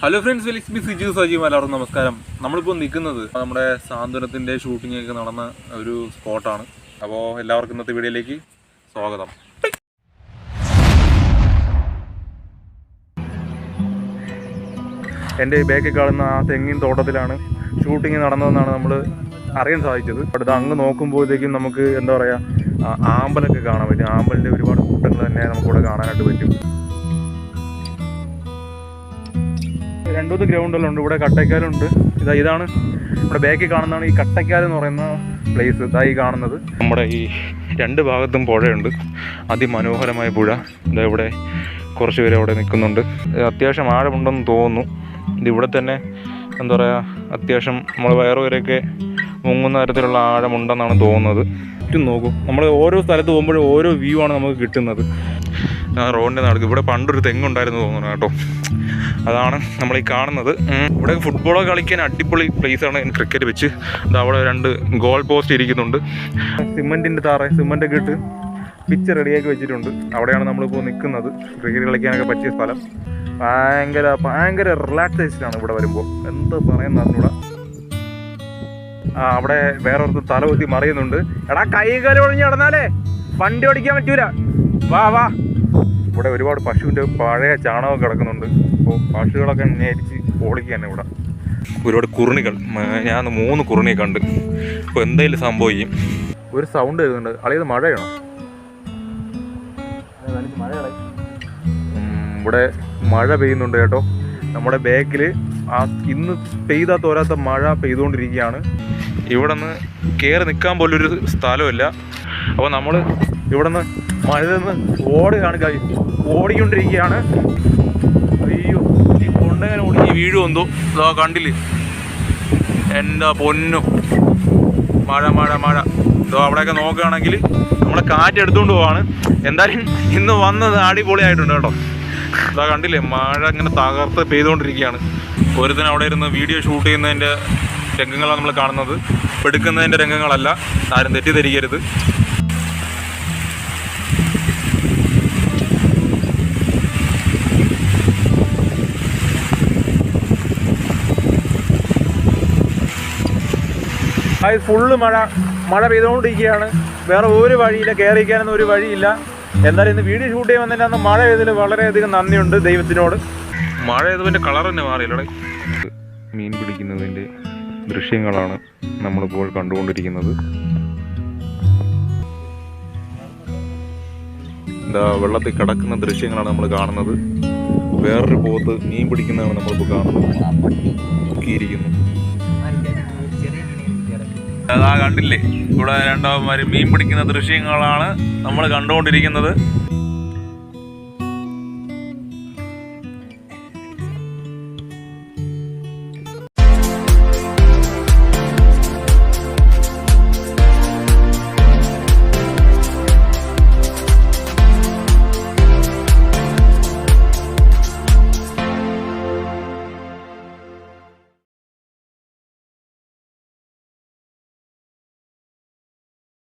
Hello friends, welcome to Siju Sajeev. എല്ലാവർക്കും നമസ്കാരം. നമ്മളിപ്പോൾ നിൽക്കുന്നത് നമ്മുടെ സാന്ത്വനത്തിൻ്റെ ഷൂട്ടിംഗ് ഒക്കെ നടന്ന ഒരു സ്പോട്ടാണ്. അപ്പോൾ എല്ലാവർക്കും ഇന്നത്തെ വീഡിയോയിലേക്ക് സ്വാഗതം. എൻ്റെ ബാക്കിൽ കാണുന്ന ആ തെങ്ങിൻ തോട്ടത്തിലാണ് ഷൂട്ടിംഗ് നടന്നതെന്നാണ് നമ്മൾ അറിയാൻ സാധിച്ചത്. അടുത്ത് അങ്ങ് നോക്കുമ്പോഴത്തേക്കും നമുക്ക് എന്താ പറയുക, ആമ്പലൊക്കെ കാണാൻ പറ്റും. ആമ്പലിൻ്റെ ഒരുപാട് കൂട്ടങ്ങൾ തന്നെ നമുക്കിവിടെ കാണാനായിട്ട് പറ്റും. 2-3 ഗ്രൗണ്ടുകളുണ്ട്. ഇവിടെ കട്ടയ്ക്കാലുണ്ട്. ഇതാണ് ഇവിടെ ബാക്കിൽ കാണുന്നതാണ് ഈ കട്ടയ്ക്കാൽ എന്ന് പറയുന്ന പ്ലേസ്. ഇതായി കാണുന്നത് നമ്മുടെ ഈ 2 ഭാഗത്തും പുഴയുണ്ട്. അതിമനോഹരമായ പുഴ. ഇവിടെ കുറച്ച് പേര് അവിടെ നിൽക്കുന്നുണ്ട്. അത്യാവശ്യം ആഴമുണ്ടെന്ന് തോന്നുന്നു. ഇതിവിടെ തന്നെ എന്താ പറയുക, അത്യാവശ്യം നമ്മൾ വയറുവരെയൊക്കെ മുങ്ങുന്ന തരത്തിലുള്ള ആഴമുണ്ടെന്നാണ് തോന്നുന്നത്. ചുറ്റും നോക്കും. നമ്മൾ ഓരോ സ്ഥലത്ത് പോകുമ്പോഴും ഓരോ വ്യൂ ആണ് നമുക്ക് കിട്ടുന്നത്. റോഡിൻ്റെ നടുക്ക് ഇവിടെ പണ്ടൊരു തെങ്ങുണ്ടായിരുന്നു തോന്നുന്നു കേട്ടോ. അതാണ് നമ്മൾ ഈ കാണുന്നത്. ഇവിടെ ഫുട്ബോളൊക്കെ കളിക്കാൻ അടിപൊളി പ്ലേസാണ്. ക്രിക്കറ്റ് വെച്ച് അവിടെ 2 ഗോൾ പോസ്റ്റ് ഇരിക്കുന്നുണ്ട്. സിമെൻറ്റിൻ്റെ സിമെൻറ്റൊക്കെ ഇട്ട് പിച്ച് റെഡിയാക്കി വെച്ചിട്ടുണ്ട്. അവിടെയാണ് നമ്മളിപ്പോൾ നിൽക്കുന്നത്. ക്രിക്കറ്റ് കളിക്കാനൊക്കെ പറ്റിയ സ്ഥലം. ഭയങ്കര റിലാക്സേഷനാണ് ഇവിടെ വരുമ്പോൾ. എന്ത് പറയുന്നതാണ് ഇവിടെ. അവിടെ വേറൊരു തല കുത്തി മറിയുന്നുണ്ട്. എടാ, കൈകാലം ഒഴിഞ്ഞ് നടന്നാലേ വണ്ടി ഓടിക്കാൻ പറ്റൂല. വാ. ഇവിടെ ഒരുപാട് പശുവിൻ്റെ പഴയ ചാണകം കിടക്കുന്നുണ്ട്. അപ്പോൾ പശുക്കളൊക്കെ നേരിച്ച് ഓടിക്കാൻ ഇവിടെ ഒരുപാട് കുറുണികൾ. ഞാൻ 3 കുറുണിയെ കണ്ട്. അപ്പോൾ എന്തെങ്കിലും സംഭവിക്കും. ഒരു സൗണ്ട് കേൾക്കുന്നുണ്ട്. അളിയത് മഴയാണോ? ഇവിടെ മഴ പെയ്യുന്നുണ്ട് കേട്ടോ. നമ്മുടെ ബാക്കിൽ ഇന്ന് പെയ്താ തോരാത്ത മഴ പെയ്തുകൊണ്ടിരിക്കുകയാണ്. ഇവിടെ നിന്ന് കയറി നിൽക്കാൻ പോലൊരു സ്ഥലമില്ല. അപ്പോൾ നമ്മൾ ഇവിടെ നിന്ന് മഴ നിന്ന് ഓടിക്കൊണ്ടിരിക്കുകയാണ്. അയ്യോ, ഈ കൊണ്ടെങ്ങനെ ഓടിച്ച് വീഴുമെന്തോ. ഇതാ കണ്ടില്ലേ, എൻ്റെ പൊന്നും. മഴ. ഇതോ അവിടെയൊക്കെ നോക്കുകയാണെങ്കിൽ നമ്മളെ കാറ്റെടുത്തുകൊണ്ട് പോവാണ്. എന്തായാലും ഇന്ന് വന്നത് അടിപൊളിയായിട്ടുണ്ട് കേട്ടോ. ഇതാ കണ്ടില്ലേ, മഴ ഇങ്ങനെ തകർത്ത് പെയ്തുകൊണ്ടിരിക്കുകയാണ്. ഒരുത്തന് അവിടെ ഇരുന്ന് വീഡിയോ ഷൂട്ട് ചെയ്യുന്നതിൻ്റെ രംഗങ്ങളാണ് നമ്മൾ കാണുന്നത്. എടുക്കുന്നതിൻ്റെ രംഗങ്ങളല്ല, ആരും തെറ്റിദ്ധരിക്കരുത്. ഫുള്ള് മഴ പെയ്തുകൊണ്ടിരിക്കുകയാണ്. വേറെ ഒരു വഴിയില്ല, കയറിയിരിക്കാനൊന്നും ഒരു വഴിയില്ല. എന്തായാലും ഇന്ന് വീഡിയോ ഷൂട്ട് ചെയ്യാൻ വന്നില്ല. അന്ന് മഴ പെയ്തതിൽ വളരെയധികം നന്ദിയുണ്ട് ദൈവത്തിനോട്. മഴ ചെയ്തതിൻ്റെ കളർ തന്നെ മാറിയില്ലേ. മീൻ പിടിക്കുന്നതിൻ്റെ ദൃശ്യങ്ങളാണ് നമ്മളിപ്പോൾ കണ്ടുകൊണ്ടിരിക്കുന്നത്. എന്താ വെള്ളത്തിൽ കിടക്കുന്ന ദൃശ്യങ്ങളാണ് നമ്മൾ കാണുന്നത്. വേറൊരു പോത്ത് മീൻ പിടിക്കുന്നതാണ് നമ്മളിപ്പോൾ കാണുന്നത്. നോക്കിയിരിക്കുന്നു. അതാ കണ്ടില്ലേ, ഇവിടെ 2 മീൻ പിടിക്കുന്ന ദൃശ്യങ്ങളാണ് നമ്മൾ കണ്ടുകൊണ്ടിരിക്കുന്നത്.